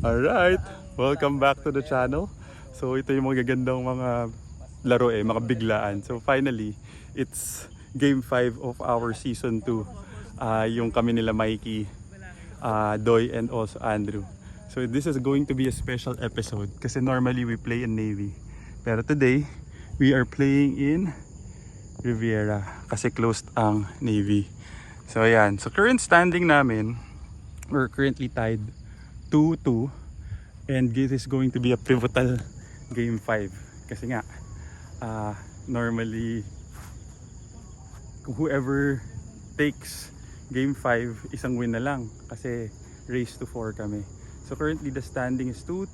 Alright, welcome back to the channel. So ito yung mga gagandang mga laro mga biglaan. So finally, it's game 5 of our season 2. Yung kami nila Mikey, Doy and also Andrew. So this is going to be a special episode kasi normally we play in Navy. Pero today, we are playing in Riviera kasi closed ang Navy. So ayan, so current standing namin, we're currently tied 2-2 and this is going to be a pivotal game 5 kasi nga normally whoever takes game 5 isang win na lang kasi race to 4 kami. So currently the standing is 2-2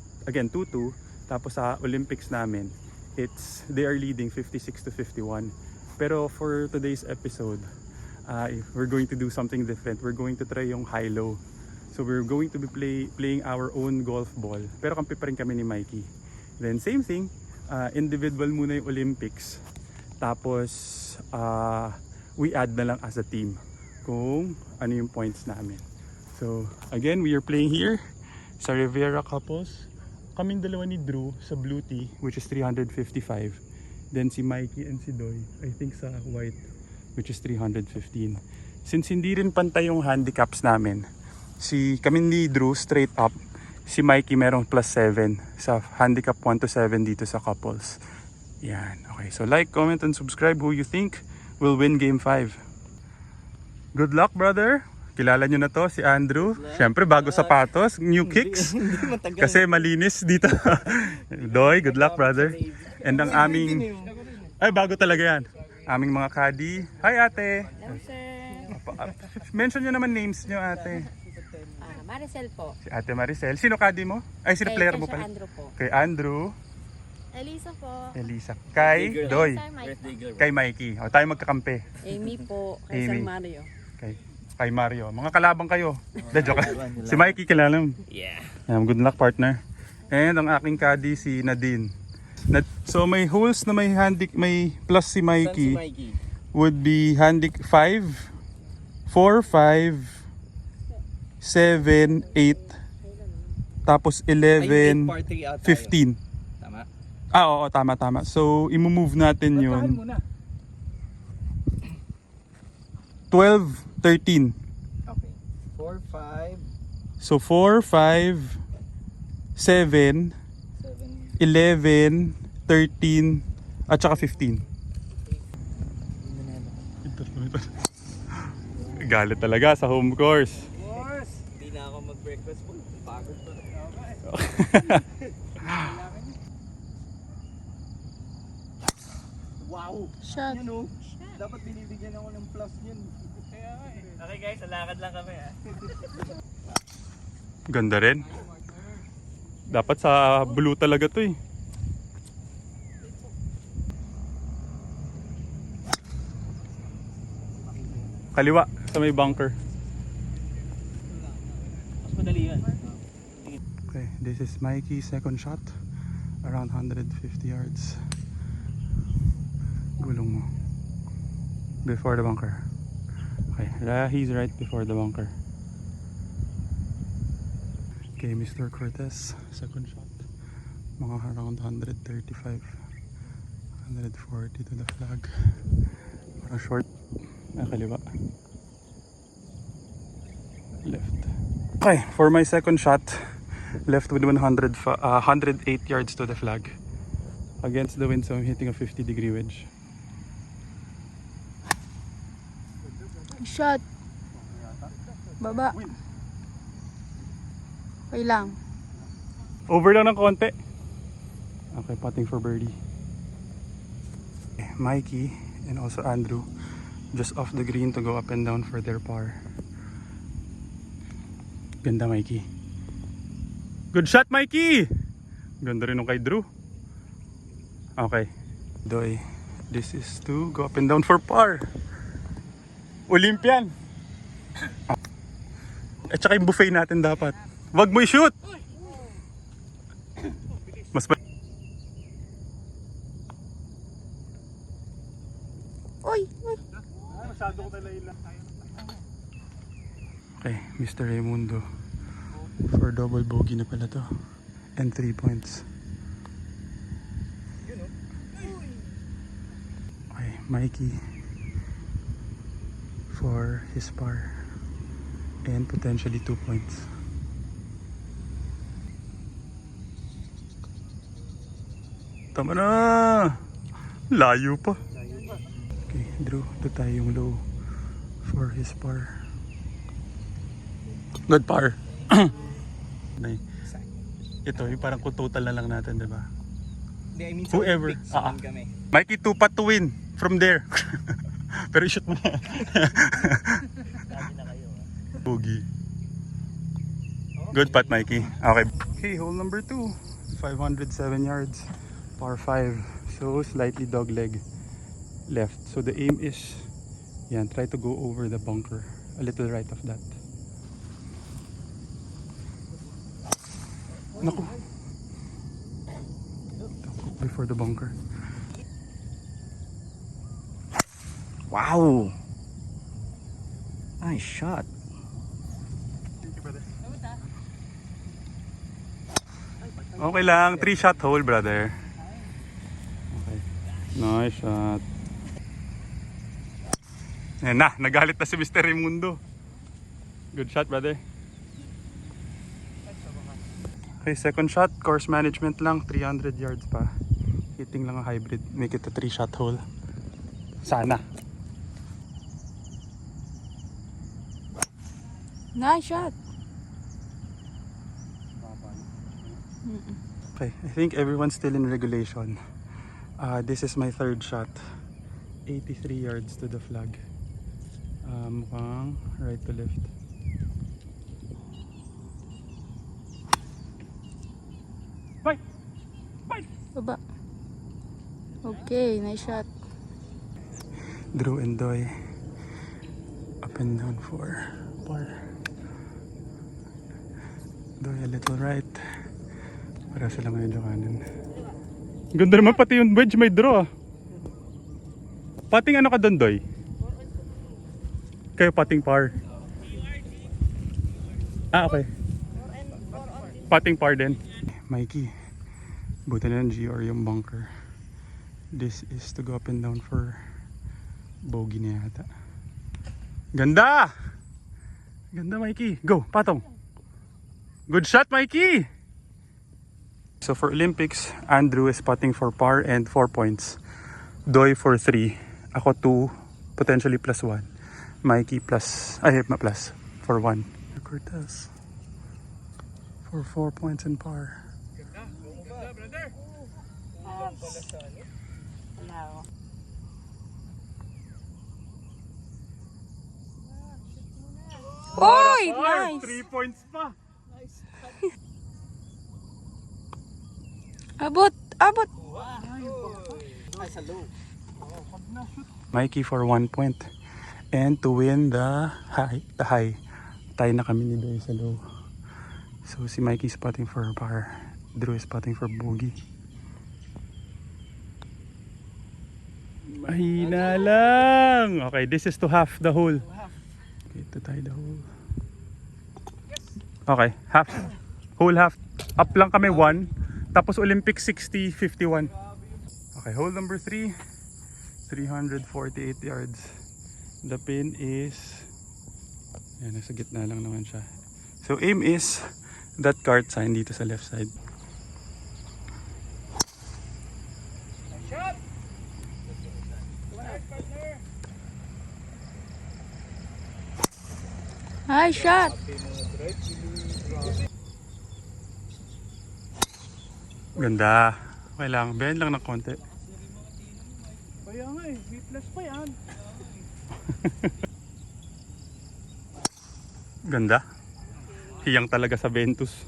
tapos sa Olympics namin they are leading 56-51. Pero for today's episode we're going to do something different. We're going to try yung high-low. So we're going to be playing our own golf ball. Pero kampi pa rin kami ni Mikey. Then same thing, individual muna yung Olympics. Tapos we add na lang as a team kung ano yung points namin. So again, we are playing here sa Riviera Couples. Kaming dalawa ni Drew sa blue tee, which is 355. Then si Mikey and si Doy, I think sa white, which is 315. Since hindi rin pantay yung handicaps namin, kami ni Drew straight up, si Mikey merong plus 7 sa handicap 1 to 7 dito sa couples. Yan, okay. So like, comment, and subscribe who you think will win game 5. Good luck, brother. Kilala nyo na to, si Andrew. Siyempre, bago sapatos, new kicks. Kasi malinis dito. Doy, good luck, brother. And ang aming... Ay, bago talaga yan. Aming mga caddy. Hi, ate. Hello, sir. Mention nyo naman names nyo, ate. Maricel po. Si Ate Maricel. Sino caddy mo? Ay, sino player mo pala? Andrew po. Kay Andrew. Elisa po. Elisa. Kay Doy. Kay Mikey. O, tayo magkakampi. Amy po. Kay San Mario. Kay Mario. Mga kalabang kayo. Joke. Si Mikey kilala mo. Yeah. Good luck, partner. And ang aking caddy si Nadine. So may holes na may plus si Mikey. Would be handic 5, 4, 5, 7, 8, tapos 11, 15. Tama? Oo, tama. So, i-move natin yun. 12, 13. Okay. 4, 5, So, 4, 5, 7, 11, 13, at saka 15. Galit talaga sa home course. Hindi na ako mag-breakfast po. Pagod pa. Wow! Shot. Yun o. Dapat binibigyan ako ng plus yun. Okay guys, salakad lang kami ha. Ganda rin. Dapat sa blue talaga to eh. Kaliwa sa may bunker. Mas madali yan. Okay, this is Mikey's second shot. Around 150 yards. Gulong mo. Before the bunker. Okay, he's right before the bunker. Okay, Mr. Cortez, second shot. Mga around 135. 140 to the flag. Para short. Kaliwa. Left. Okay, for my second shot, left with 108 yards to the flag. Against the wind, so I'm hitting a 50-degree wedge. Shot. Baba. Okay lang. Over lang ng konti. Okay, putting for birdie. Okay, Mikey and also Andrew just off the green to go up and down for their par. Ganda, Mikey. Good shot, Mikey! Ganda rin nung kay Drew. Okay. Doy, this is to go up and down for par. Olympian! At saka yung buffet natin dapat. Wag mo i-shoot! Mas Uy! Okay, Mr. Raimundo For double bogey na pala to. And 3 points. Okay, Mikey. For his par. And potentially 2 points. Tama na! Layo pa. Okay, Drew, ito tayo yung low for his par. Good par. Nay. Ito, yung parang kung total na lang natin, di ba? Hindi, I mean, Whoever. Olympics naman kami. Mikey, 2 putt to win from there. Pero i-shoot mo na. Lagi na kayo. Bogey. Good putt, Mikey. Okay. Okay, hole number 2. 507 yards. Par 5. So, slightly dog leg left. So, the aim is, yan, try to go over the bunker. A little right of that. Naku. Before the bunker. Wow! Nice shot. Okay lang, 3-shot hole, brother. Okay. Nice shot. Ayan na, nagalit na si Mr. Raimundo. Good shot, brother. Okay, second shot, course management lang, 300 yards pa. Hitting lang a hybrid, make it a 3-shot hole. Sana. Nice shot. Okay, I think everyone's still in regulation. This is my third shot. 83 yards to the flag. Mukhang right to left. Bye! Bye! Baba. Okay, nice shot. Drew and Doy. Up and down for par. Doy a little right. Para sila medyo kanan. Ganda naman pati yung wedge may draw. Pating ano ka doon, Doy? Kayo pating par. Okay. Pating par din. Mikey. Buti na ng GR yung bunker. This is to go up and down for bogey na yata. Ganda! Ganda, Mikey. Go, patong. Good shot, Mikey! So for Olympics, Andrew is putting for par and 4 points. Doy for 3. Ako 2, potentially plus 1. Mikey plus, plus for 1. Cortez for 4 points and par. Oy, nice. 3 points pa. Abot, abot. Ay, sa low. Mikey for 1 point. And to win the high. Tayo na kami ni Doy sa low. So si Mikey spotting for par. Drew is spotting for bogey. Mahina lang. Okay, this is to half the hole. Okay, to tie the hole. Okay, half. Whole half. Up lang kami 1. Tapos Olympic 60, 51. Okay, hole number 3. 348 yards. The pin is, yan, nasa gitna lang naman siya. So aim is that cart sign dito sa left side. Nice shot. Ganda. Okay lang, bend lang ng konti. Kaya nga eh, B+ pa yan. Ganda. Hiyang talaga sa Ventus.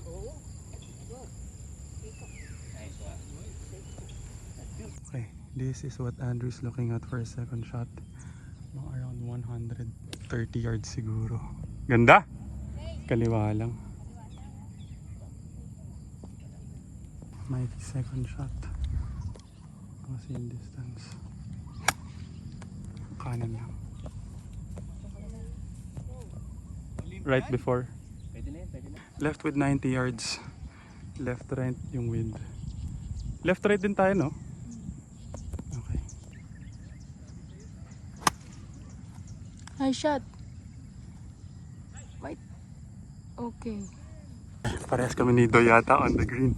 Okay, this is what Andrew's looking at for a second shot. Mga around 130 yards siguro. Ganda. Kaliwa lang. Mikey second shot. Kasi in distance. Kanan lang. Right before. Pwede na yun, pwede na. Left with 90 yards. Left right yung wind. Left right din tayo, no? Okay. Nice shot. Wait. Okay. Parehas kami ni Doy yata on the green.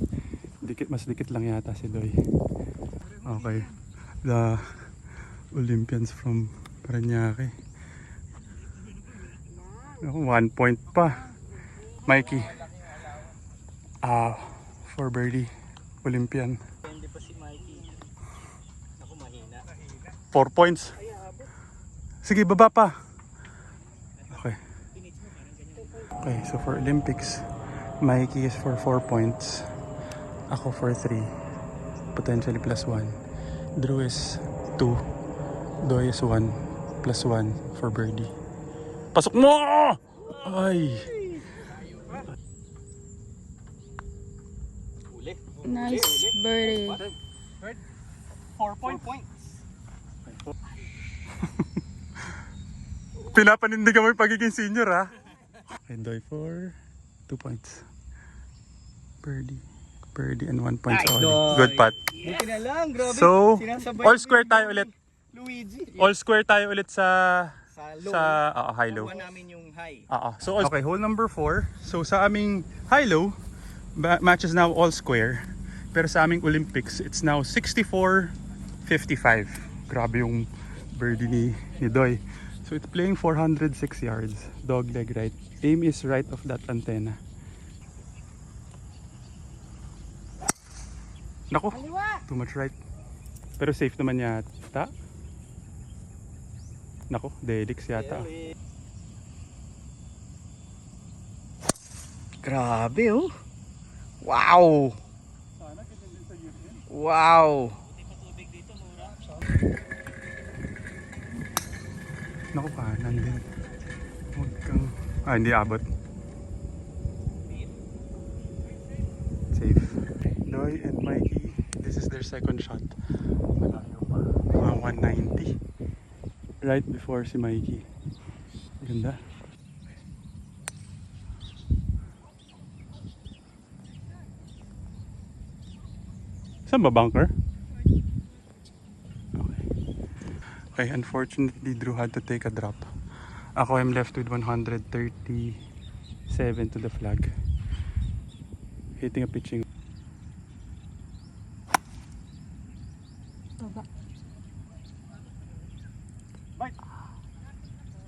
Mas dikit lang yata si Doy. Okay. The Olympians from Parañaque. 1 point pa. Mikey. For birdie. Olympian. Hindi pa si Mikey. Ako mahina. 4 points. Sige, baba pa. Okay. Okay, so for Olympics, Mikey is for 4 points. Ako for 3. Potentially plus 1. Drew is 2. Doy is 1. Plus 1 for birdie. Pasok mo! Ay! Uli. Nice birdie. 4 points. Pinapanindigan mo yung pagiging senior, ha? Okay, Doy for 2 points. Birdie and 1 point sa Nice, Oli. Doy. Good putt. Buti na lang, grabe. So, Sinasabay all ko square yung tayo ulit. Luigi. All square tayo ulit sa low. high-low. Nakuha namin yung high. So, okay, hole number 4. So, sa aming high-low, matches now all square. Pero sa aming Olympics, it's now 64-55. Grabe yung birdie ni Doy. So, it's playing 406 yards. Dog leg right. Aim is right of that antenna. Nako, too much right. Pero safe naman yata. Nako, Delix yata. Grabe oh. Wow. Wow. Naku, kanan din. Huwag kang... hindi abot. Safe. Doy and Mikey, this is their second shot. Malayo pa. Mga 190. Right before si Mikey. Ganda. Saan ba bunker? Okay, unfortunately Drew had to take a drop. Ako am left with 137 to the flag. Hitting a pitching. Baba. Bite.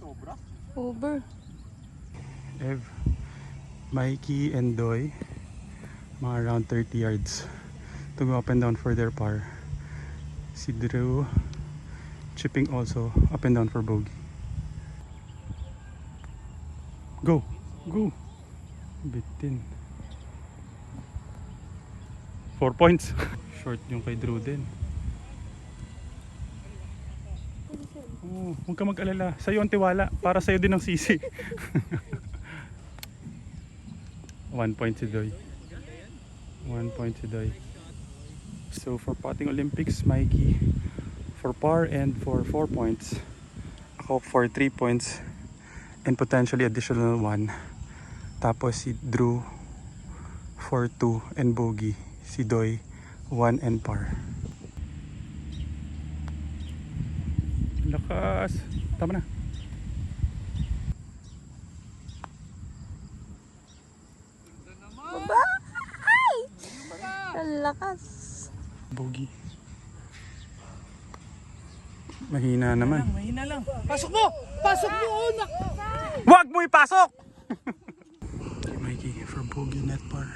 Sobra. Over. Ev, Mikey and Doy, mga around 30 yards to go up and down for their par. Si Drew chipping also up and down for bogey. Go! Go! Bitin. 4 points. Short yung kay Drew din. Oh, huwag ka mag-alala. Sa'yo ang tiwala. Para sa'yo din ang sisi. 1 point si Doy. 1 point si Doy. So for putting Olympics, Mikey for par and for 4 points. Ako for 3 points and potentially additional 1. Tapos si Drew for 2 and bogey. Si Doy 1 and par. Lakas. Tama na. Baba! Ay! Ang lakas. Bogey. Mahina naman. Mahina lang. Pasok mo! Pasok mo! Oh, Wag mo ipasok! Mikey for bogey net par.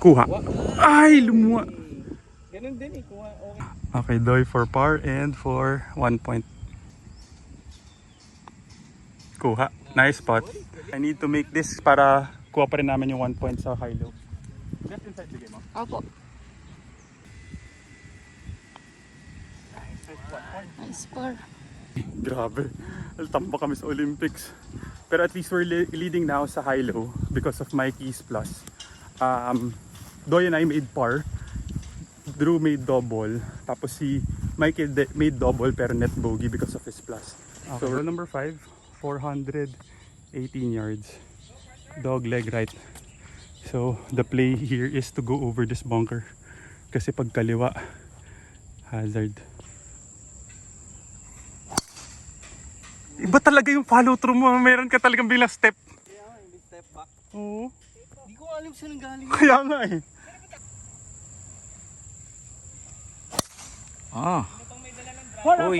Kuha. Ay, lumuwa. ganun din eh. Kung okay. Okay, Doy for par and for 1 point. Kuha. Nice spot. I need to make this para kuha pa rin namin yung 1 point sa high-low. Left inside the game, Opo. Nice par. Grabe. Tamba kami sa Olympics. Pero at least we're leading now sa high-low because of Mikey's plus. Doy and I made par. Drew made double. Tapos si Mikey made double pero net bogey because of his plus. So number 5, 480 18 yards. Dog leg right. So the play here is to go over this bunker. Kasi pag kaliwa, hazard. Iba talaga yung follow through mo. Meron ka talagang bilang step. Kaya nga, may step back. Oo. Hindi ko alam saan ang galing. Kaya nga eh. Ah. Uy.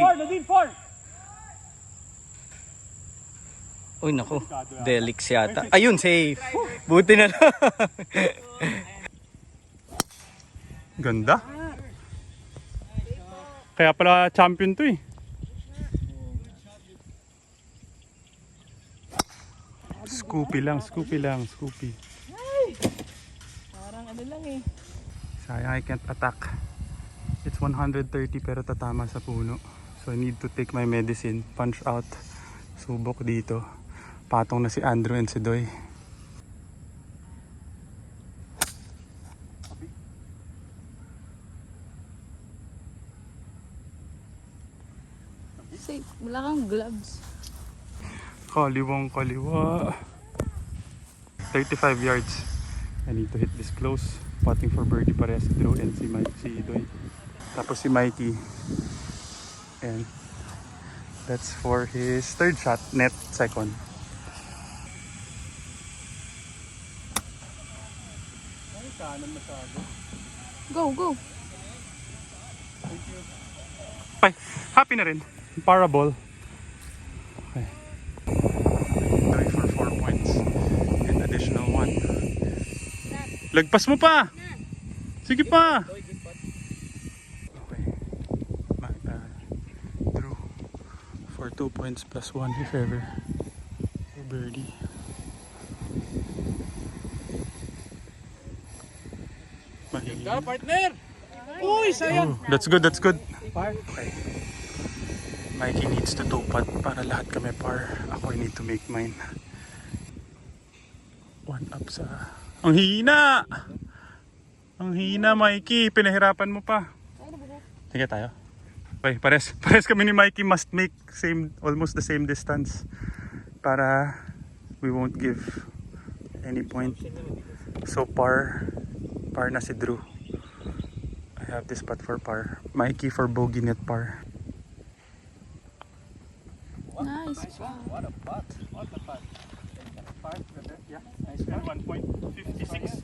Uy, naku. Delix yata. Ayun, safe. Buti na lang. Ganda. Kaya pala champion to eh. Scoopy lang, Scoopy lang, Scoopy. Parang ano lang eh. Sayang I can't attack. It's 130 pero tatama sa puno. So I need to take my medicine, punch out. Subok dito. Patong na si Andrew and si Doy. Safe. Wala kang gloves. Kaliwang kaliwa. 35 yards. I need to hit this close. Putting for birdie pares si Drew and si Doy. Tapos si Mikey. And that's for his third shot. Net second. Go, go. Okay, happy na rin. Parabol. Okay. Doy for 4 points. And additional 1. Lagpas mo pa! Sige pa! Okay. Drew for 2 points plus 1 if ever. For birdie. Ganda, partner! Uy, sayang! Oh, that's good, that's good. Okay. Mikey needs to 2-putt para lahat kami par. Ako I need to make mine. 1 up sa... Ang hina! Ang hina, Mikey. Pinahirapan mo pa. Sige tayo. Okay, pares kami ni Mikey must make almost the same distance para we won't give any point. So par na si Drew. I have this putt for par. Mikey for bogey net par. Nice. What a putt. What a putt. Yeah, nice one. 1.56.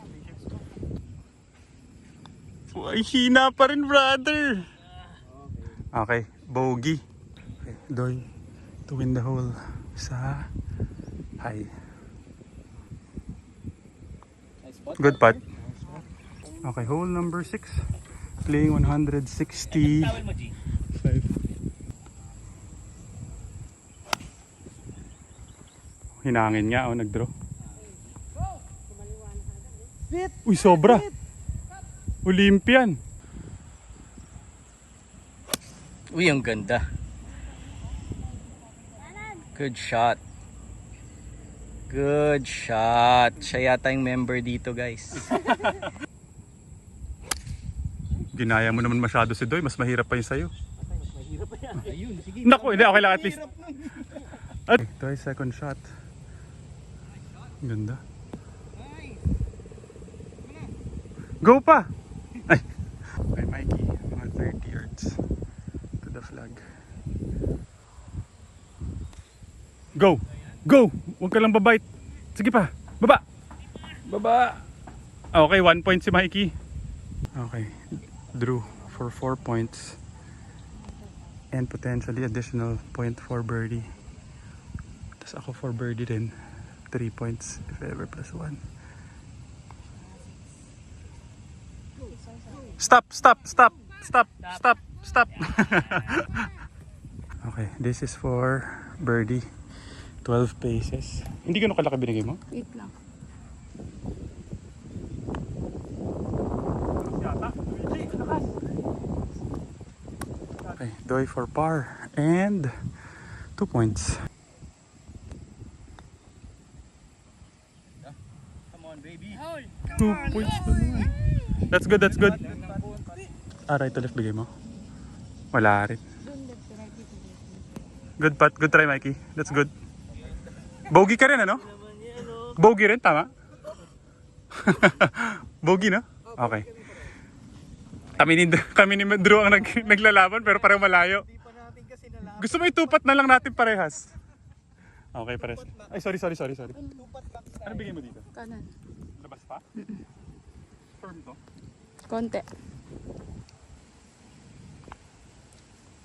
Ay, hina pa rin, brother. Okay, bogey. Okay, Doy to win the hole sa high. Nice putt. Good putt. Okay, hole number 6. Playing 165. Hinangin nga, nag-draw. Uy, sobra. Olympian. Uy, ang ganda. Good shot. Good shot. Siya yata yung member dito, guys. Ginaya mo naman masyado si Doy. Mas mahirap pa yung sayo. Ayun, sige. Naku, hindi. Okay lang at least. Okay, Doy, second shot. Ganda. Go pa! Ay! Okay, Mikey. Mga 30 yards to the flag. Go! Go! Huwag ka lang babait. Sige pa. Baba! Baba! Okay, 1 point si Mikey. Okay. Drew for 4 points. And potentially additional point for birdie. Tapos ako for birdie din. 3 points if ever plus 1. Stop! Okay, this is for birdie. 12 paces. Hindi ka kalaki binigay mo? Wait lang. Okay, Doy for par and 2 points. Come on, baby. 2 points na naman. That's good, that's good. Right to left bigay mo? Wala rin. Good putt, good try Mikey. That's good. Bogey ka rin, ano? Naman yan, oh. Bogey rin, tama? Bogey, no? Okay. Kami ni Drew ang naglalaban pero parang malayo. Hindi pa natin kasi nalaman. Gusto mo itupat na lang natin parehas? Okay, pares. Ay, sorry. Tupat lang Ano bigay mo dito? Kanan. Labas pa? Firm to? Konti.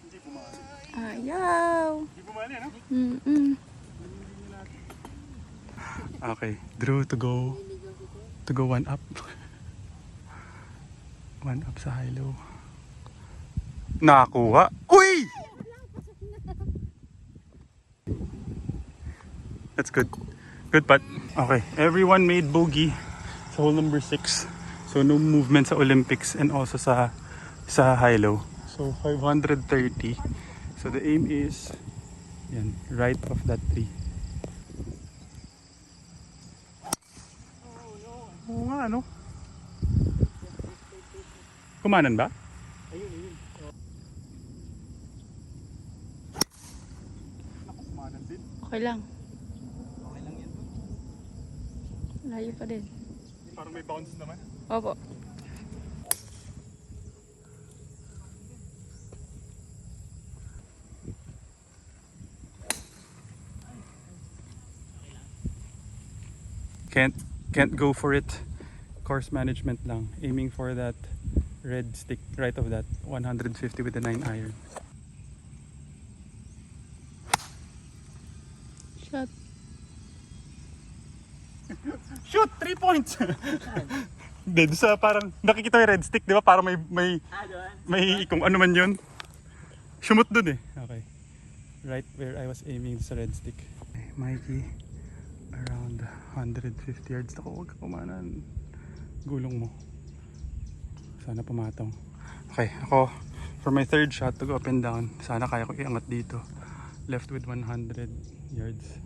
Hindi bumali. Ayaw. Hindi bumali, ano? Okay, Drew to go 1 up. 1 up sa high-low. Nakakuha. Uy! That's good. Good putt. Okay, everyone made bogey sa hole number 6. So no movement sa Olympics and also sa high-low. So 530. So the aim is yan, right of that tree. Oo nga, ano? Kumanan ba? Ayun. Naku, kumanan din. Okay lang. Okay lang yan. Layo pa din. Parang may bounce naman. Opo. Can't go for it. Course management lang. Aiming for that red stick right of that 150 with the 9 iron. Shot. Shoot! 3 points! Hindi, doon sa parang nakikita yung red stick, di ba? Parang may Doon. kung ano man yun. Shumot dun eh. Okay. Right where I was aiming sa red stick. Okay, Mikey, around 150 yards. Ako, huwag ka kumanan. Gulong mo. Sana pumatong. Okay, ako, for my third shot to go up and down, sana kaya ko iangat dito. Left with 100 yards.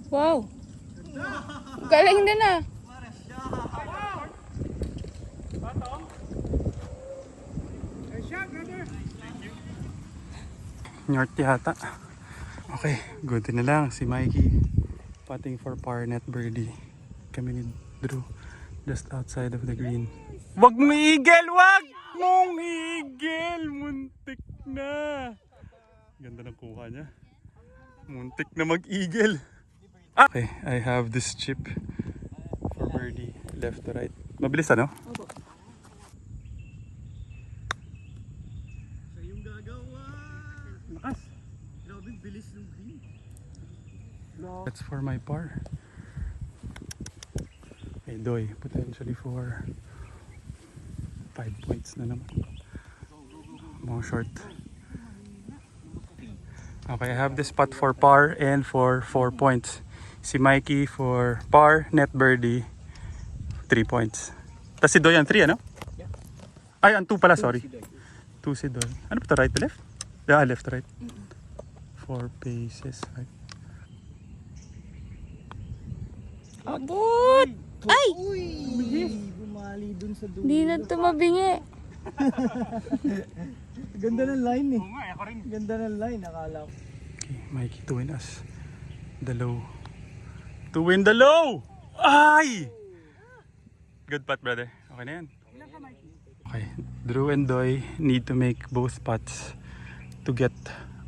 Wow. Galing din ah. North yata. Okay, good na lang si Mikey. Putting for par net birdie. Kami ni Drew just outside of the green. Wag mong igel! Wag mong igel! Muntik na! Ganda ng kuha niya. Muntik na mag-igel. Okay, I have this chip for birdie. Left to right. Mabilis ano? Opo. Sa yung gagawa. Lakas. Grabe, bilis ng green. That's for my par. Okay, Doy, potentially for 5 points na naman. Mga short. Okay, I have this putt for par and for 4 points. Si Mikey for par, net birdie, 3 points. Tapos si Doy ang 3, ano? Yeah. Ay, ang 2 pala, sorry. 2 si Doy. Ano ba ito, right to left? Yeah, left to right. 4 paces. Right. Abot! Ay! Uy! Bumali dun sa dulo. Hindi na ito mabingi. Ganda ng line eh. Oo nga, ako rin. Ganda ng line, akala ko. Okay, Mikey to win us the low. To win the low! Ay! Good putt, brother. Okay na yan. Okay, Drew and Doy need to make both putts to get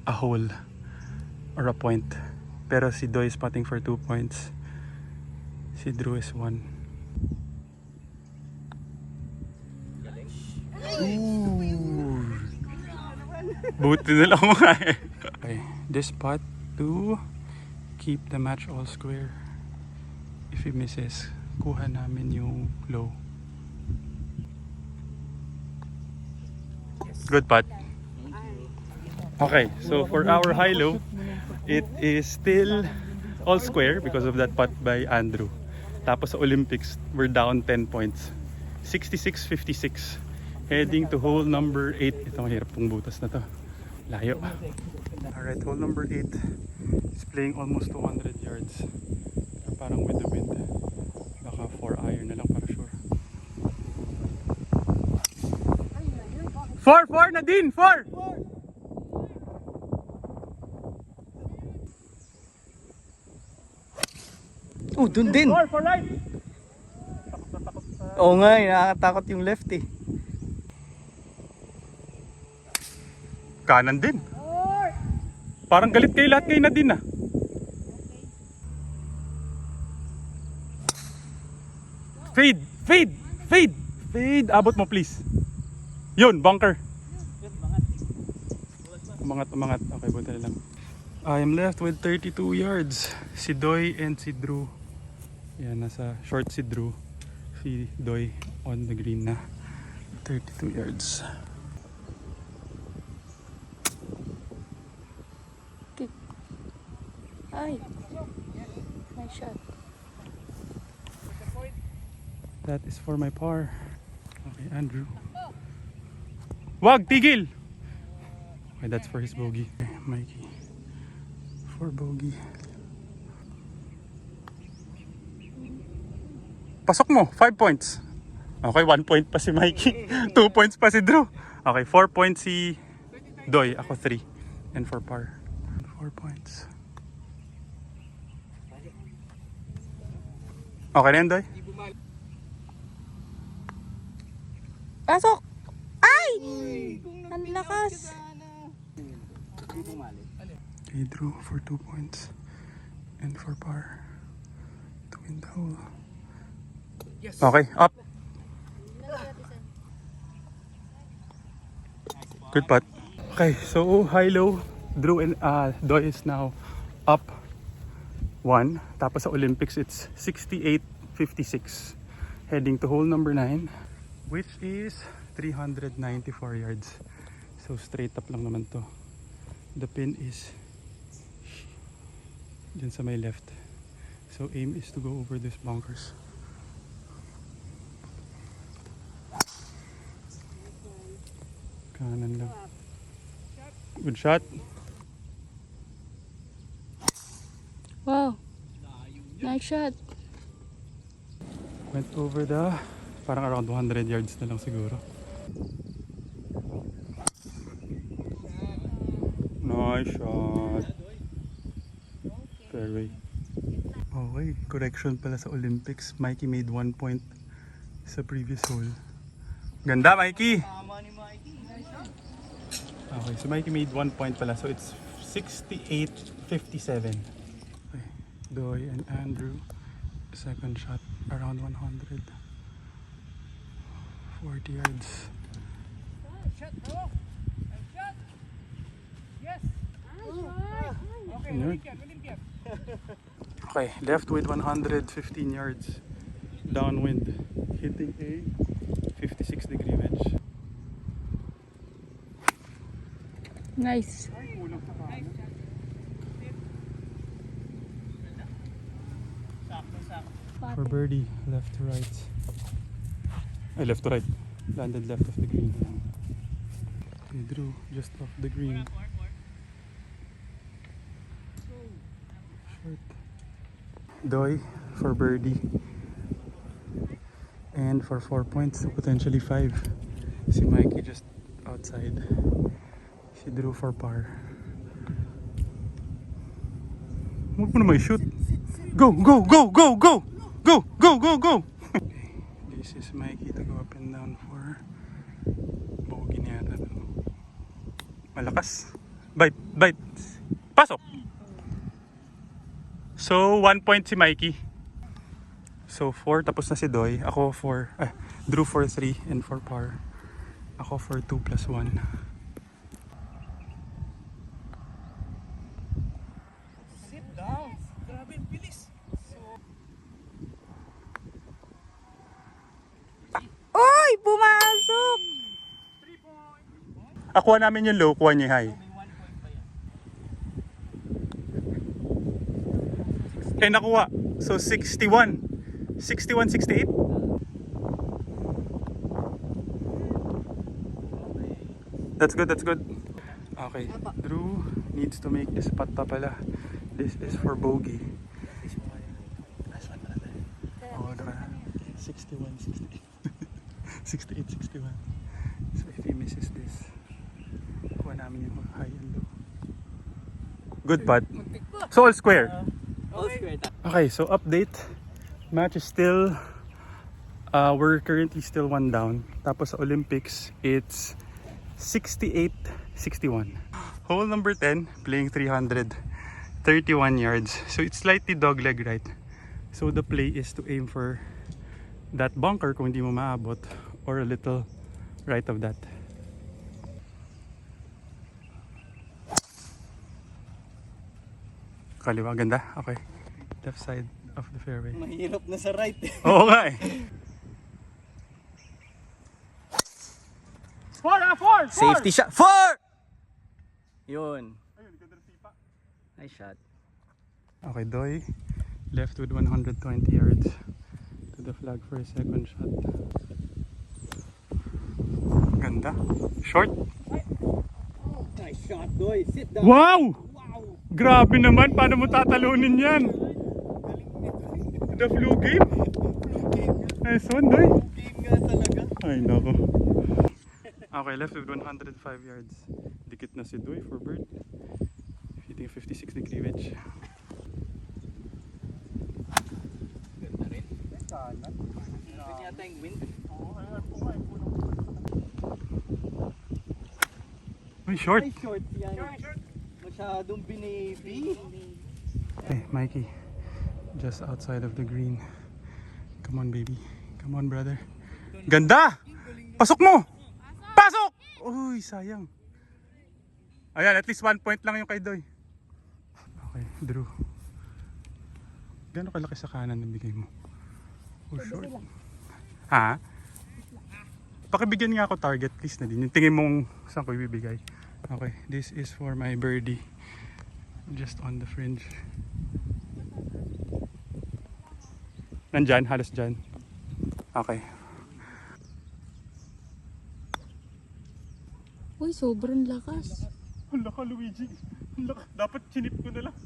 a hole or a point. Pero si Doy is putting for 2 points. Si Drew is 1. Ooh. Buti na lang mga eh. Okay, this putt to keep the match all square. If he misses, kuha namin yung low. Good putt. Okay, so for our high-low, it is still all square because of that putt by Andrew. Tapos sa Olympics, we're down 10 points. 66-56. Heading to hole number 8. Ito, mahirap tong butas na to. Layo. Alright, hole number 8 is playing almost 200 yards. Parang with the wind. Baka 4 iron na lang para sure. 4 Nadine! 4! Oh, dun din. For life! Oo nga, nakakatakot yung left eh. Kanan din. Parang galit kayo lahat kayo na din ah. Fade! Fade! Fade! Fade! Abot mo please. Yun, bunker. Umangat, umangat. Okay, buta na lang. I am left with 32 yards. Si Doy and si Drew. Yan, nasa short si Drew. Si Doy on the green na. 32 yards. Ay. Nice shot. That is for my par. Okay, Andrew. Wag, tigil! Okay, that's for his bogey. Okay, Mikey. For bogey. Pasok mo, 5 points. Okay, 1 point pa si Mikey. 2 points pa si Drew. Okay, 4 points si Doy. Ako 3. And for par. 4 points. Okay na yan, Doy? Pasok! Ay! Ang lakas! Okay, Drew for 2 points. And for par. To win the hole. Okay, up. Good putt. Okay, so high-low. Drew and Doy is now up 1. Tapos sa Olympics, it's 68.56. Heading to hole number 9, which is 394 yards. So straight up lang naman to. The pin is dyan sa my left. So aim is to go over these bunkers. Kanan lang. Good shot. Wow. Nice shot. Went over the parang around 200 yards na lang siguro. Nice shot. Fairway. Okay, correction pala sa Olympics. Mikey made 1 point sa previous hole. Ganda, Mikey! Okay, so Mikey made 1 point pala. So it's 68.57. Okay, Doy and Andrew. Second shot around 100. 40 yards. Yun. Okay, left with 115 yards. Downwind. Hitting a 56-degree wedge. Nice. For birdie, left to right. Left to right. Landed left of the green. Okay, Drew just off the green. Short. Doy for birdie. And for 4 points, potentially 5. Si Mikey just outside. Si Drew for par. Huwag mo na may shoot. Go, go, go, go, go! Go, go, go, go! Okay, this is Mikey to go up and down for bogey niya yata. Malakas. Bite, bite. Pasok! So, 1 point si Mikey. So, 4. Tapos na si Doy. Ako 4. Drew for 3 and for par. Ako for 2 plus 1. Uy! Pumasok! Akuha namin yung low, kuha niya high. Eh, nakuha. So, 61. 61, 68? That's good, that's good. Okay, Drew needs to make this putt pa pala. This is for bogey. Oh, diba? 61, 68. 68, 61. So, if he misses this, kuha namin yung high and low. Good putt. So, all square. Okay, so update. Match is still, we're currently still 1 down. Tapos sa Olympics, it's 68-61. Hole number 10, playing 331 yards. So it's slightly dogleg right. So the play is to aim for that bunker kung hindi mo maabot, or a little right of that. Kaliwa, ganda. Okay. Left side of the fairway. Mahirap na sa right. Oo nga eh. Safety shot. 4! Yun. Nice shot. Okay, Doy. Left with 120 yards to the flag for a second shot. Ganda. Short. Nice shot, Doy. Sit down. Wow! Wow. Grabe naman. Paano mo tatalunin yan? The flu game? Nice one, Doy. Game nga talaga. Ay, nako. Okay, left with 105 yards. Dikit na si Doy for bird. Hitting 56 degree wedge. Ganda rin. Sana. Yun yata yung wind. Uy, short. Ay, short yan. Masyadong binibi. Hey, Mikey. Just outside of the green. Come on, baby. Come on, brother. Ganda! Pasok mo! Pasok! Uy, sayang. Ayan, at least 1 point lang yung kay Doy. Okay, Drew. Gano'ng kalaki sa kanan na bigay mo? Oh, short. Ha? Pakibigyan nga ako target, please na din. Yung tingin mong saan ko ibibigay. Okay, this is for my birdie. Just on the fringe. Nandyan, halos dyan. Okay. Uy, sobrang lakas. Ang laka, Luigi. Ang laka. Dapat chinip ko na lang.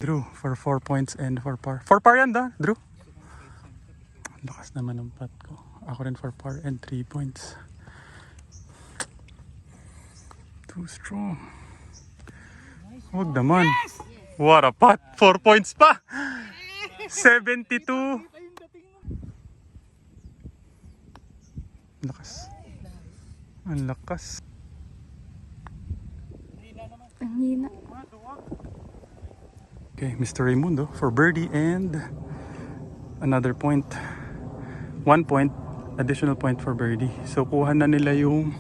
Drew, for 4 points and for par. For par yan da, Drew? Ang lakas naman ng putt ko. Ako rin for par and 3 points. Too strong. Huwag naman. What a putt. 4 points pa. 72. Ang lakas. Ang lakas. Ang hina. Okay, Mr. Raimundo for birdie and another point. 1 point, additional point for birdie. So kuha na nila yung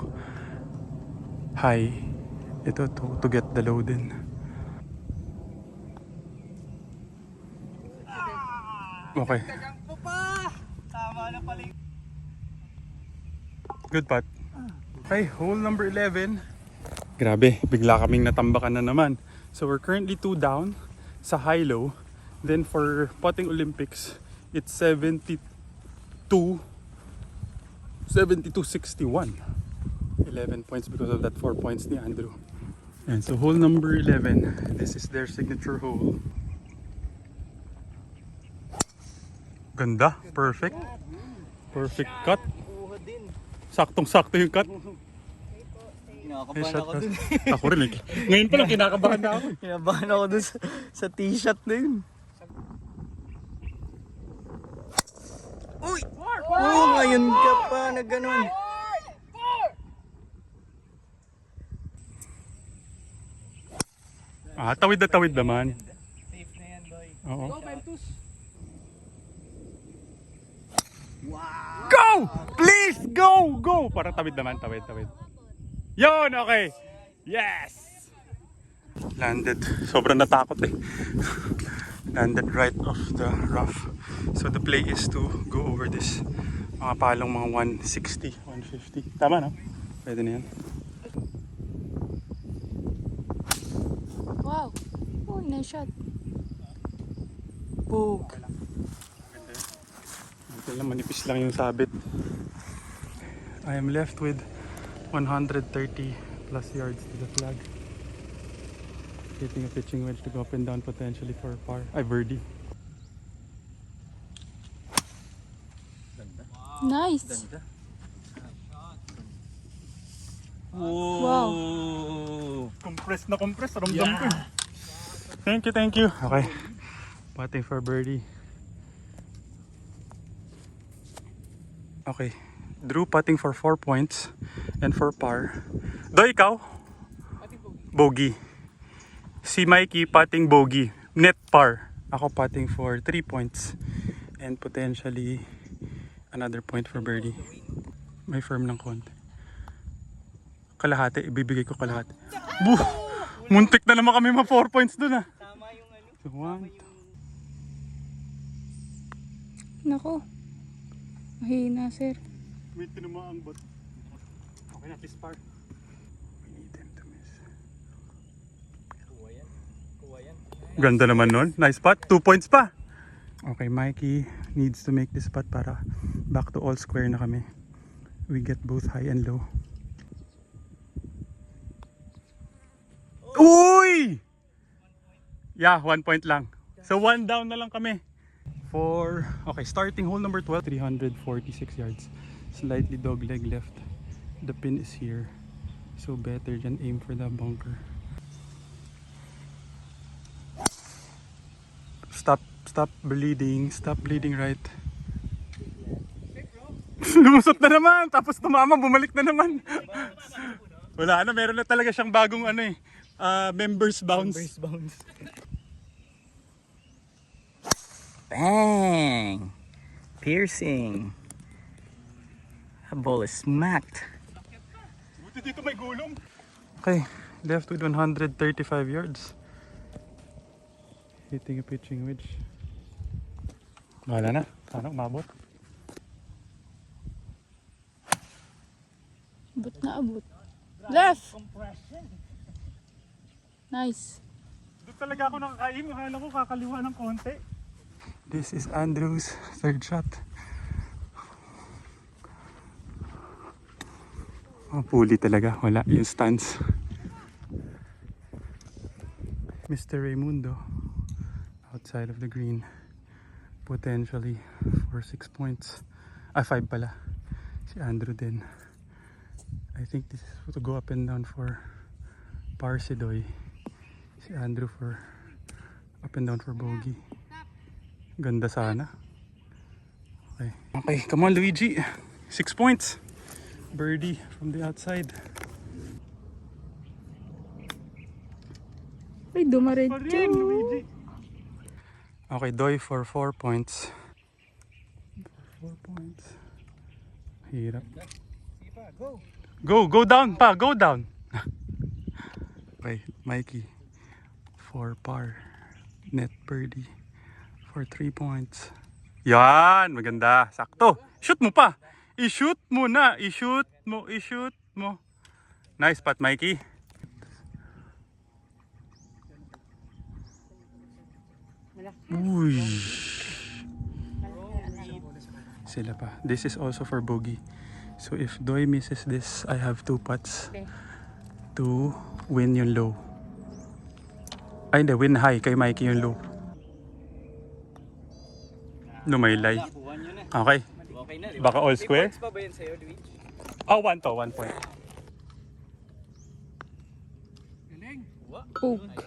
high. Ito to get the low din. Okay. Tama na pala. Good putt. Okay, hole number 11. Grabe, bigla kaming natambakan na naman. So we're currently 2 down sa high-low. Then for putting Olympics, it's 72-61. 11 points because of that 4 points ni Andrew. And so hole number 11, this is their signature hole. Ganda, perfect. Perfect cut. Kuha din. Saktong-sakto yung cut. Kinakabahan Shot ako pass. dun. Ako rin eh. Ngayon pa lang kinakabahan na ako. Kinabahan ako dun sa t-shirt na yun. Uy! Oh, ngayon ka pa na ganun. Tawid na tawid naman. Safe na yan, boy. Oo. Wow! Go! Please, go! Go! Para tawid naman, tawid. Yun, okay. Yes! Landed. Sobrang natakot eh. Landed right off the rough. So the play is to go over this. Mga palong mga 160, 150. Tama no? Pwede na yan. Wow. Uy, nice shot. Poke. Ito lang, manipis lang yung sabit. I am left with 130 plus yards to the flag. Hitting a pitching wedge to go up and down potentially for a par. Ay, birdie. Nice. Wow. Compress na compress. Ramdam ko. Thank you. Okay. Putting for birdie. Okay. Drew putting for 4 points and for par. Do ikaw? Bogey. Si Mikey putting bogey. Net par. Ako putting for 3 points and potentially another point for birdie. May firm ng konti. Kalahati. Ibibigay ko kalahati. Muntik na naman kami 4 points dun ah. Tama yung ano. So, one. Nako. Mahina, sir. May tinumaang bot. Okay na, this par. We need them to miss. Kuha yan. Kuha yan. Ganda naman nun. Nice putt. 2 points pa. Okay, Mikey needs to make this putt para back to all square na kami. We get both high and low. Uy! Yeah, 1 point lang. So 1 down na lang kami. Okay, starting hole number 12, 346 yards. Slightly dog leg left. The pin is here. So better than aim for the bunker. Stop bleeding. Stop bleeding right. Lumusot na naman. Tapos tumama, bumalik na naman. Wala na, meron na talaga siyang bagong members bounce. Members bounce. Bang! Piercing. A ball is smacked. Buti dito may gulong. Okay, left with 135 yards. Hitting a pitching wedge. Wala na. Sana umabot. Abot na abot. Left! Nice. Doon talaga ako nakakaim. Akala ko kakaliwa ng konti. This is Andrew's third shot. Oh, puli talaga. Wala yung stance. Mr. Raimundo outside of the green. Potentially for 6 points. 5 pala. Si Andrew din. I think this is to go up and down for Parsidoy. Si Andrew for up and down for bogey. Ganda sana. Okay, come on Luigi. 6 points. Birdie from the outside. Ay, dumaretso. Luigi. Okay, Doy for 4 points. 4 points. Hirap. Go down pa, go down. Okay, Mikey for par. Net birdie for 3 points. Yan, maganda. Sakto. Shoot mo pa. I-shoot mo na. I-shoot mo. Nice putt, Mikey. Uy. Sila pa. This is also for bogey. So if Doy misses this, I have 2 putts to win yung low. Ay hindi, win high kay Mikey yung low. Lumaylay. Okay. Okay na, di Baka all square? May points pa ba yan sa'yo, Luigi? Oh, 1 to, 1 point. Oak.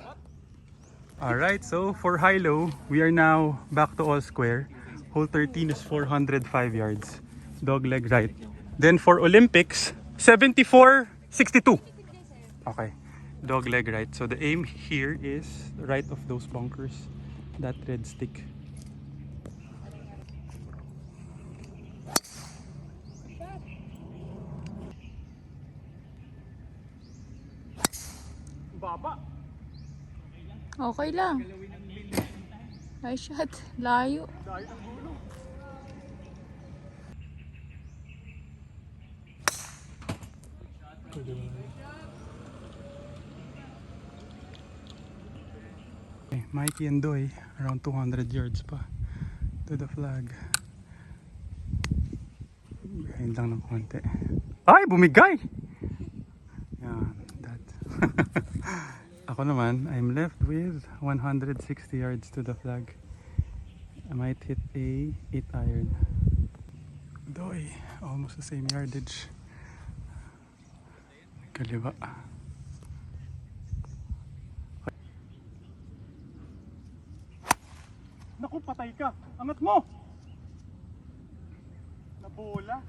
Alright, so for high-low, we are now back to all square. Hole 13 is 405 yards. Dog leg right. Then for Olympics, 74-62. Okay, dog leg right. So the aim here is right of those bunkers. That red stick. Baba. Okay lang. Nice shot. Layo. Okay, Mikey and Doy around 200 yards pa to the flag. Behind lang ng konti. Ay, bumigay! Yan, that. Ako naman, I'm left with 160 yards to the flag. I might hit a 8 iron. Doy, almost the same yardage. Kaliwa. Naku, patay ka. Angat mo. Nabola.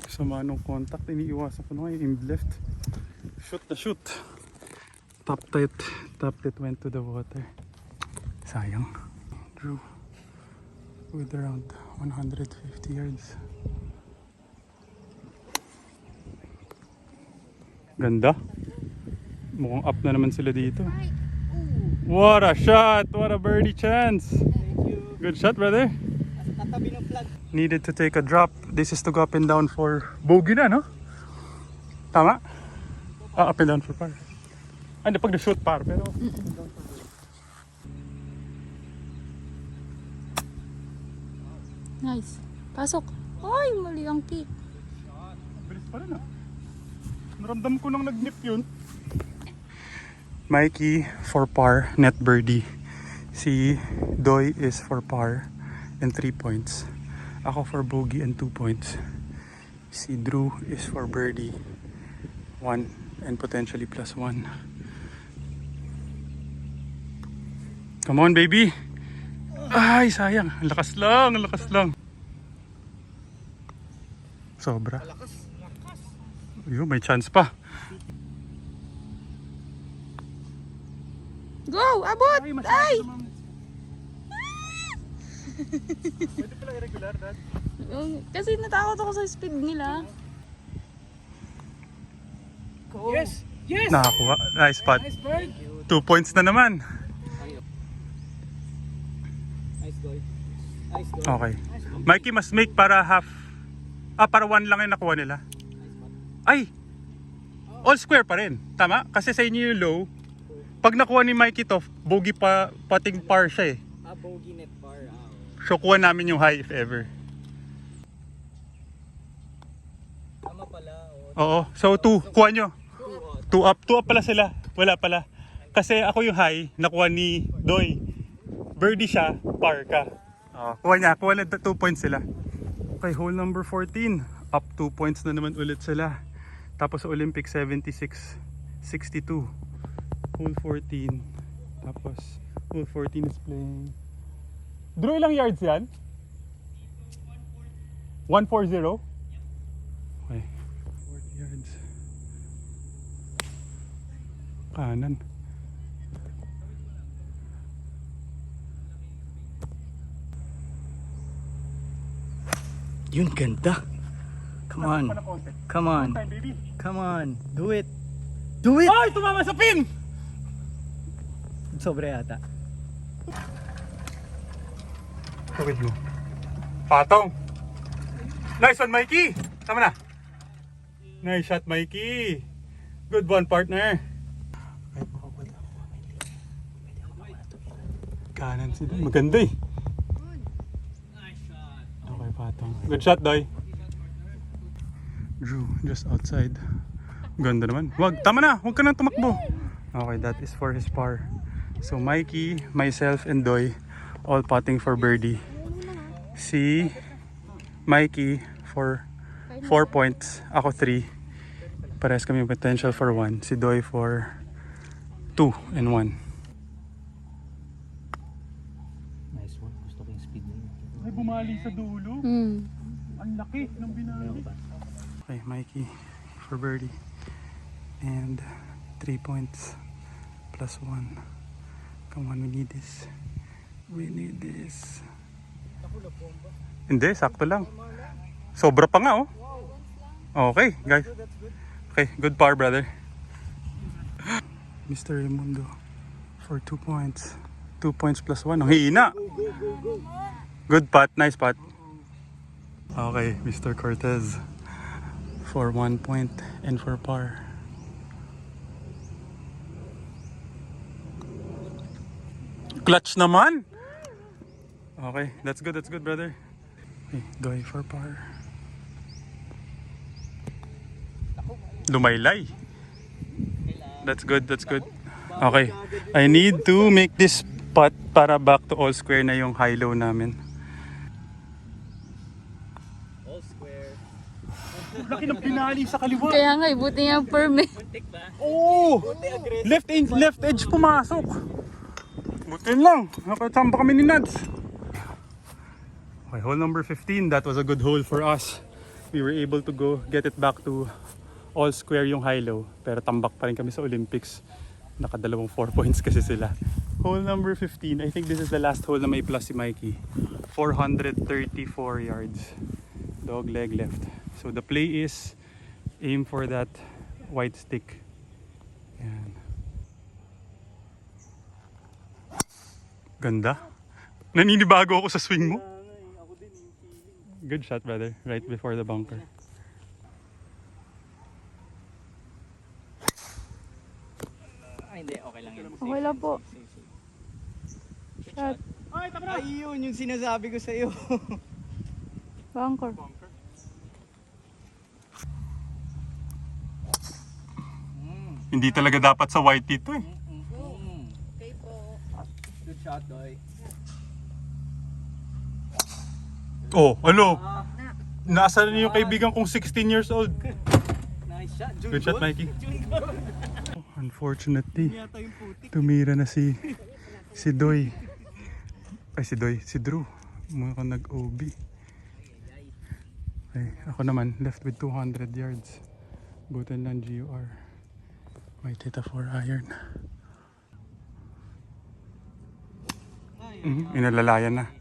Sama nung contact, iniiwasan ko na nga yung left. Shoot na shoot. Top tight went to the water. Sayang. Drew with around 150 yards. Ganda. Mukhang up na naman sila dito. What a shot! What a birdie chance! Good shot, brother. Tatabi ng flag. Needed to take a drop. This is to go up and down for bogey na, no? Tama? Up and down for par. Hindi, pag na-shoot par, pero... Nice. Pasok. Ay, mali ang kick. Bilis pa rin, ah. Naramdam ko nang nag-nip yun. Mikey for par, net birdie. Si Doy is for par and 3 points. Ako for bogey and 2 points. Si Drew is for birdie, 1 and potentially +1. Come on, baby. Ay, sayang. Ang lakas lang, ang lakas lang. Sobra. Yun, may chance pa. Go! Abot! Ay! Pwede pala irregular, Dad. Kasi natakot ako sa speed nila. Yes! Yes! Nakakuha. Nice spot. Nice bird! 2 points na naman. Nice goal. Nice goal. Okay. Mikey, mas make para half. Para 1 lang yung nakuha nila. Ay! All square pa rin. Tama? Kasi sa inyo yung low. Pag nakuha ni Mikey to, bogey pa, pating par siya eh. Bogey net par. So kuha namin yung high if ever. Tama pala. Oo. So 2. Kuha nyo. 2 up. 2 up pala sila. Wala pala. Kasi ako yung high, nakuha ni Doy. Birdie siya, par ka. Kuha niya. Kuha na 2 points sila. Okay, hole number 14. Up 2 points na naman ulit sila. Tapos sa Olympic 76-62. Hole 14. Tapos hole 14 is playing. Drew, ilang yards yan? 140? Okay. 40 yards. Kanan. Yun, ganda. Come on. Come on. Come on. Do it. Do it! Ay! Tumama sa pin! Sobra yata. Tawid mo. Patong. Nice one, Mikey. Tama na. Nice shot, Mikey. Good one, partner. Kanan si Doy. Maganda eh. Okay, patong. Good shot, Doy. Drew, just outside. Ganda naman. Wag, tama na. Huwag ka nang tumakbo. Okay, that is for his par. So, Mikey, myself, and Doy all potting for birdie. Si Mikey for 4 points. Ako 3. Parehas kami potential for 1. Si Doy for 2 and 1. Nice one. Gusto ko yung speed niya. Ay, bumali sa dulo. Ang laki ng binali. Okay, Mikey for birdie. And 3 points +1. Come on, we need this. We need this. Hindi, sakto lang. Sobra pa nga, oh. Okay, guys. Okay, good par, brother. Mr. Raimundo for 2 points. 2 points +1. Ang hina. Good putt, nice putt. Okay, Mr. Cortez for 1 point and for par. Clutch naman. Okay, that's good, brother. Okay, Doy for par. Lumaylay. That's good, that's good. Okay, I need to make this putt para back to all square na yung high-low namin. All square. Laki ng pinali sa kaliwa. Kaya nga, buti nga permit. Muntik ba? Oh! Buti aggressive. Left edge pumasok. Buti lang. Nakachamba kami ni Nads. Okay, hole number 15. That was a good hole for us. We were able to go get it back to all square yung high-low. Pero tambak pa rin kami sa Olympics. Nakadalawang 4 points kasi sila. Hole number 15. I think this is the last hole na may plus si Mikey. 434 yards. Dog leg left. So the play is aim for that white stick. Yan. Ganda. Naninibago ako sa swing mo. Good shot, brother. Right before the bunker. Ay, hindi. Okay lang yun. Okay lang po. Shot. Ay, yun yung sinasabi ko sa'yo. Bunker. Hindi talaga dapat sa white dito eh. Okay po. Good shot, Doy. Oh, ano? Nasa na yung kaibigan kong 16 years old. Nice shot. Good shot, Mikey. Unfortunately, Yata yung putik. tumira na si Doy. Ay, si Drew. Mukhang nag-OB. Okay, ako naman, left with 200 yards. Butan lang GUR. Might hit a 4 iron. Inalalayan na.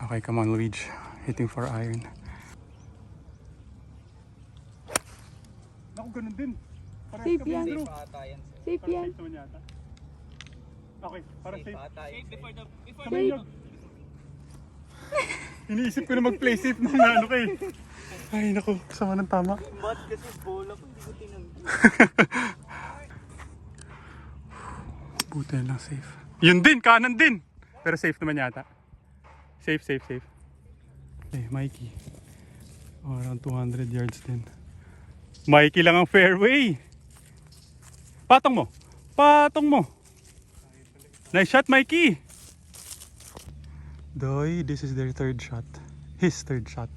Okay, come on, Luigi. Hitting 4 iron. Ako, ganun din. Safe yan. Safe ata yan. Safe yan. naman yata. Okay, para Safe ata yan. Before Safe. Iniisip ko na mag-play safe nung ano kay. Ay, naku, kasama ng tama. mat kasi bola ko, hindi ko tinanggi. Buti lang safe. Yun din, kanan din. Pero safe naman yata. Safe. Okay, Mikey. Oh, around 200 yards din. Mikey lang ang fairway. Patong mo. Nice shot, Mikey. Doy, this is their third shot. His third shot.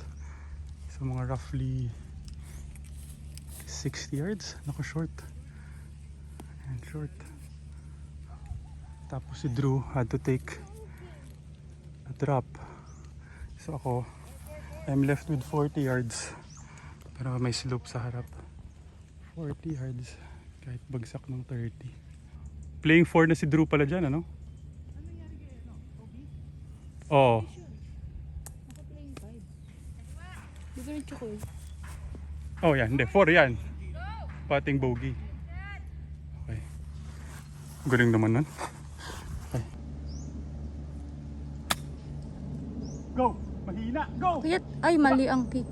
So mga roughly 60 yards. Naku, short. And short. Tapos si Drew had to take a drop. So ako, I'm left with 40 yards. Pero may slope sa harap. 40 yards. Kahit bagsak ng 30. Playing 4 na si Drew pala dyan, ano? Oo. Oh yan, hindi. 4 yan. Pating bogey. Okay. Galing naman nun. Okay. Go! Mahina! Go! Kuyat. Ay, mali ang kick.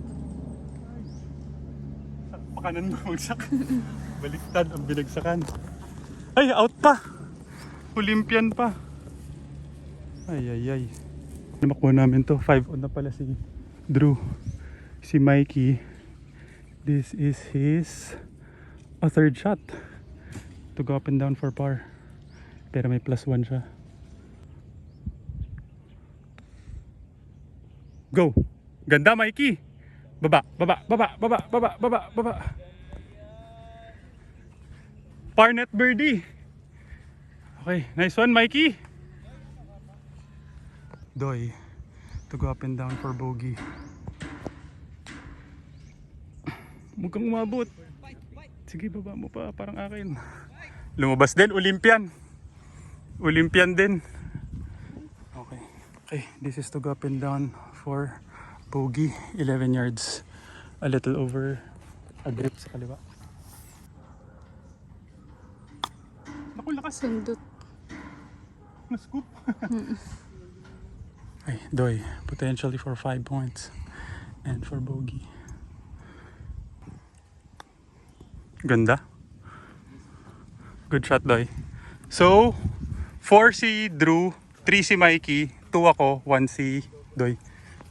Pakanan mo magsak. Baliktad ang binagsakan. Ay, out pa! Olympian pa. Ay. Nakuha namin to. 5 on na pala si Drew. Si Mikey. This is his third shot. To go up and down for par. Pero may +1 siya. Go! Ganda, Mikey! Baba. Par net birdie. Okay, nice one, Mikey. Doy to go up and down for bogey. Mukhang umabot. Sige, baba mo pa, parang akin. Lumabas din, Olympian din. Okay, this is to go up and down for bogey. 11 yards, a little over a grip sa kaliwa. Naku, lakas. Sundot. Na-scoop. Okay, Doy, potentially for 5 points and for bogey. Ganda. Good shot, Doy. So, 4 si Drew, 3 si Mikey, 2 ako, 1 si Doy.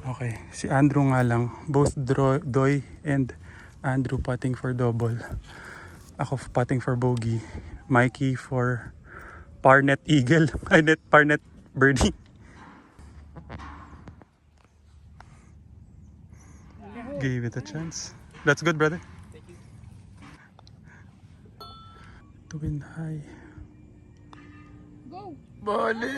Okay, si Andrew nga lang. Both Doy and Andrew putting for double. Ako putting for bogey. Mikey for par net eagle. Par net birdie. Gave it a chance. That's good, brother. Thank you. To win high. Go! Bali!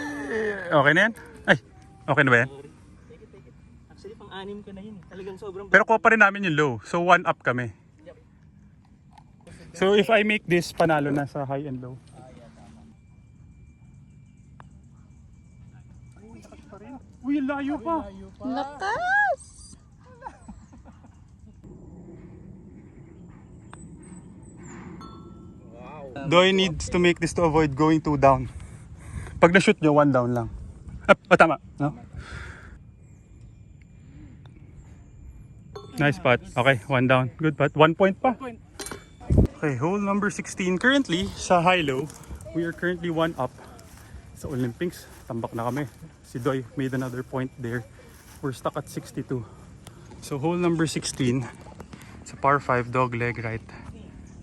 Okay na yan? Ay, okay na ba yan? Take it, take it. Actually, pang-anim ko na yun. Talagang sobrang... Pero kuha pa rin namin yung low. So 1 up kami. Yep. So if I make this, panalo na sa high and low. Uy, layo pa! Lakas! Doy needs to make this to avoid going 2 down. Pag na-shoot nyo, 1 down lang. Tama. No? Nice putt. Okay, 1 down. Good putt. 1 point pa. Okay, hole number 16. Currently, sa high-low, we are currently 1 up. Sa Olympics, tambak na kami. Si Doy made another point there. We're stuck at 62. So hole number 16, it's a par 5 dog leg right.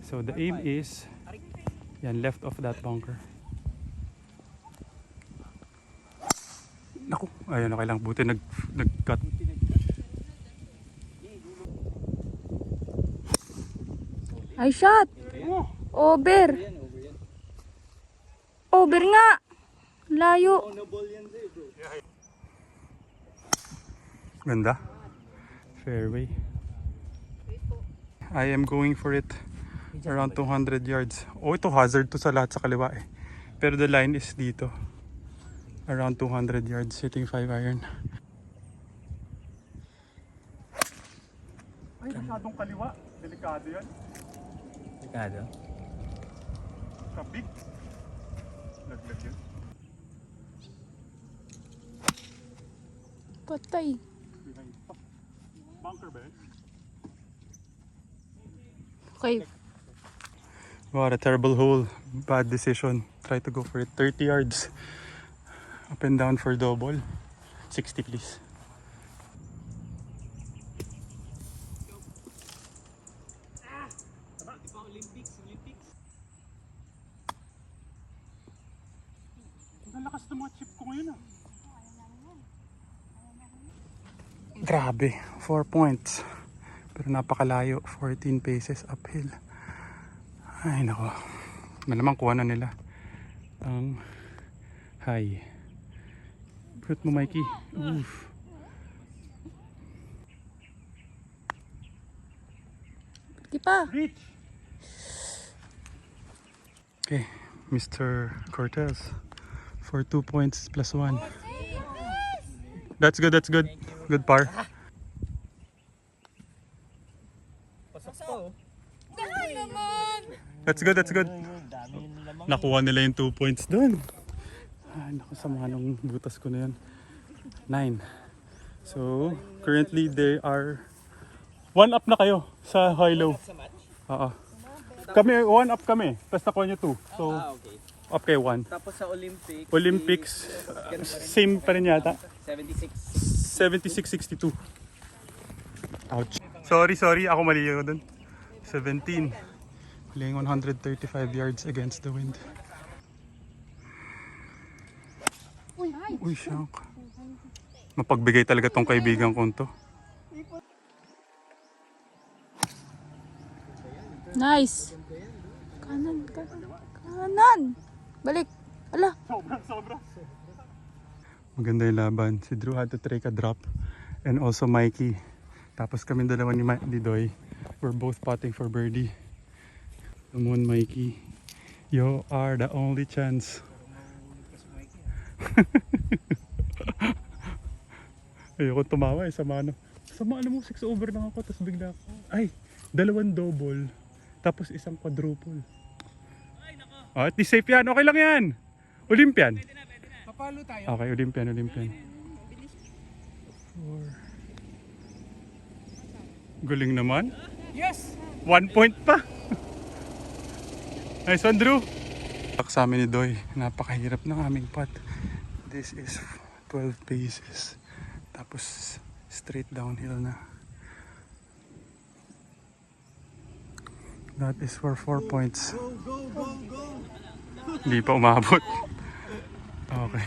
So the aim is yan, left of that bunker. Naku, ayun, okay lang. Buti nag-cut. Ay, shot! Over! Over nga! Layo! Ganda. Fairway. I am going for it around 200 yards. Oh, ito hazard to sa lahat sa kaliwa eh. Pero the line is dito. Around 200 yards, hitting 5 iron. Ay, masyadong kaliwa. Delikado yan. Delikado? Kabig. Laglag yun. Patay. Bunker ba yun? Okay. What a terrible hole. Bad decision. Try to go for it. 30 yards. Up and down for double. 60 please. Ang lakas ng mga chip ko ngayon ah. Grabe. 4 points. Pero napakalayo. 14 paces uphill. Ay nako. Malamang kuha na nila ang high. Put mo Mikey. Oof. Di pa. Reach. Okay, Mr. Cortez for 2 points plus 1. That's good, that's good. Good par. Pasok po. That's good, that's good. Dami yung lamang. Nakuha nila yung 2 points dun. Ay, naku, sama nung butas ko na yan. 9. So, currently they are 1 up na kayo sa high-low. Sa match? Oo. Kami, 1 up kami. Tapos nakuha nyo 2. So, Okay. up kayo 1. Tapos sa Olympics, same pa rin yata. 76. 76-62. Ouch. Sorry. Ako mali ako dun. 17. Playing 135 yards against the wind. Uy, shock. Mapagbigay talaga tong kaibigan ko to. Nice. Kanan. Balik. Ala. Sobra. Maganda yung laban. Si Drew had to take a drop. And also Mikey. Tapos kami dalawa ni Doy. We're both putting for birdie. Come on Mikey. You are the only chance. Ayoko tumawa eh. Sama mo 6 over lang ako. Tapos bigla ako. Ay, 2 double. Tapos 1 quadruple. Oh, at least safe yan. Okay lang yan. Olympian. Papalo tayo. Okay, Olympian. 4. Galing naman. Yes! 1 point pa. Nice one, Drew. Sa amin ni Doy, napakahirap ng aming putt. This is 12 paces. Tapos straight downhill na. That is for 4 points. Hindi pa umabot. Okay.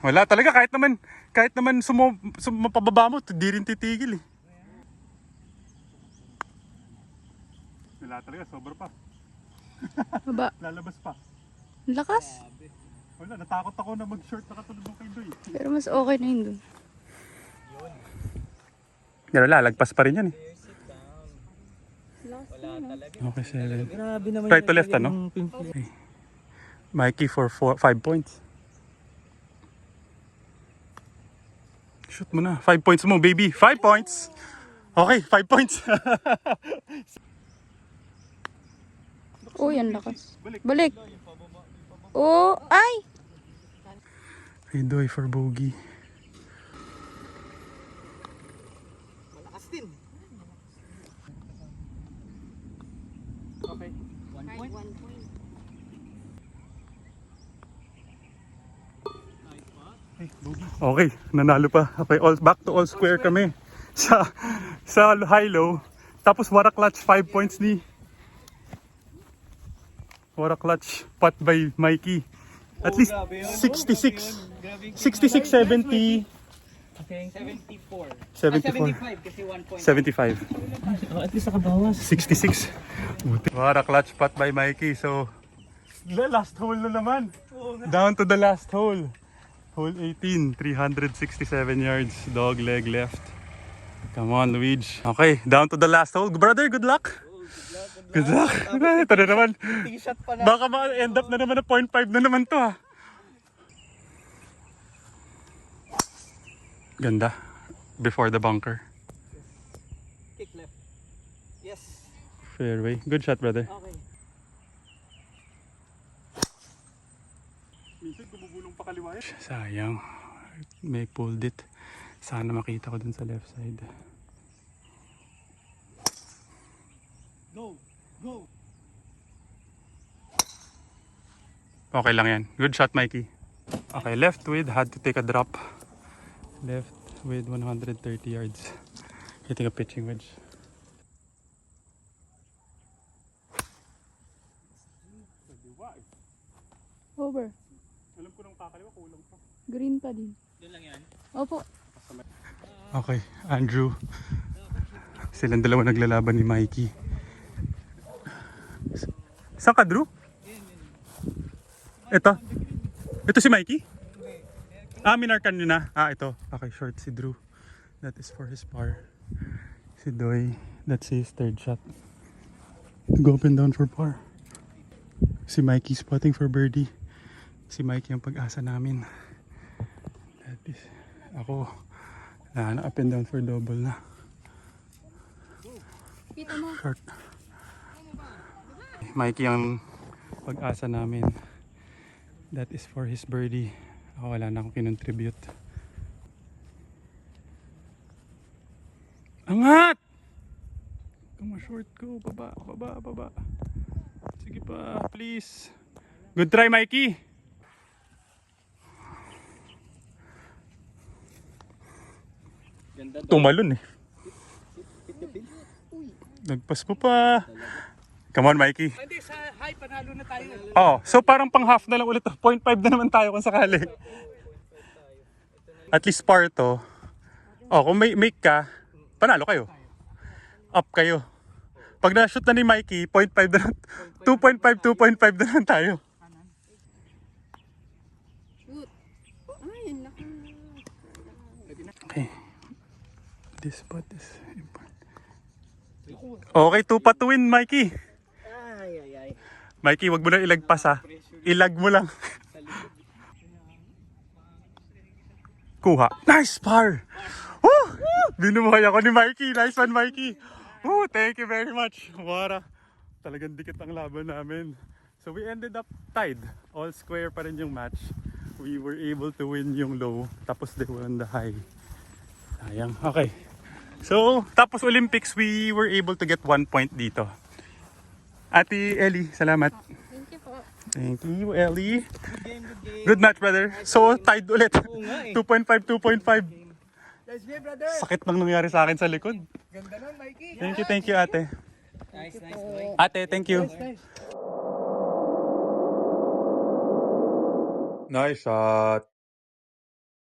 Wala talaga, kahit naman mapababa mo, di rin titigil eh. Wala talaga, sobra pa. Baba. Lalabas pa. Lakas. Wala, natakot ako na mag-short na katulad ng kay Doy. Pero mas okay na yun dun. Pero lalagpas pa rin yan eh. Sit down. Wala talaga. Okay, 7. Grabe naman Right to left, ano? Okay. Mikey for 5 points. Shoot mo na. 5 points mo, baby. 5 points! Okay, 5 points. Uy, ang lakas. Balik. Oh, ay! Kay Doy for bogey. Malakas din. Okay. 1 point. Okay, nanalo pa. Okay, back to all square kami. Sa high-low. Tapos Wara clutch 5 points ni Wara clutch putt by Mikey. At least 66. 66, 70. Okay. 74. 74. 75 kasi 1 point. 75. Oh, at least nakabawas. 66. Wara clutch putt by Mikey. So, the last hole na naman. Down to the last hole. Hole 18, 367 yards. Dog leg left. Come on, Luigi. Okay, down to the last hole. Brother, good luck. Good luck. Ito na naman. T-shot pa na. Baka ma-end up na naman na 0.5 na naman to ha. Ganda. Before the bunker. Kick left. Yes. Fairway. Good shot, brother. Okay. Minsan gumugulong pa kaliwa. Sayang. May pulled it. Sana makita ko dun sa left side. Go. Go. Okay lang yan. Good shot, Mikey. Okay, left with. Had to take a drop. Left with 130 yards. Hitting a pitching wedge. Over. Alam ko nang kakaliwa, kulang pa. Green pa din. Yun lang yan. Opo. Okay, Andrew. Silang dalawa naglalaban ni Mikey. Saan ka, Drew? Ito? Ito si Mikey? Minarkan nyo na. Ito. Okay, short si Drew. That is for his par. Si Doy. That's his third shot. To go up and down for par. Si Mikey spotting for birdie. Si Mikey ang pag-asa namin. That is... Ako... up and down for double na. Kita mo. Short. Mikey ang pag-asa namin. That is for his birdie. Ako wala na akong kinontribute. Angat! Come on, short go. Baba, baba, baba. Sige pa, please. Good try, Mikey. Ganda daw. Tumalon eh. Nagpas mo pa. Come on, Mikey. Hindi, sa high panalo na tayo. Oh, so parang pang half na lang ulit. 0.5 na naman tayo kung sakali. At least par to. Oh, kung may make ka, panalo kayo. Up kayo. Pag na-shoot na ni Mikey, 0.5 na lang. 2.5 na lang tayo. Okay. This spot is important. Okay, 2 pa to win, Mikey. Ay. Mikey, wag mo na ilagpas ha. Ilag mo lang. Kuha. Nice par! Woo! Binubuhay ako ni Mikey. Nice one, Mikey. Woo! Thank you very much. Wara. Talagang dikit ang laban namin. So we ended up tied. All square pa rin yung match. We were able to win yung low. Tapos they won the high. Sayang. Okay. So, tapos Olympics, we were able to get 1 point dito. Ate Ellie, salamat. Thank you po. Thank you, Ellie. Good game. Good match, brother. So, tied ulit. Oo nga eh. 2.5, 2.5. Nice game, brother. Sakit nang nangyari sa akin sa likod. Ganda nun, Mikey. Thank you, ate. Nice boy. Ate, thank you. Nice shot.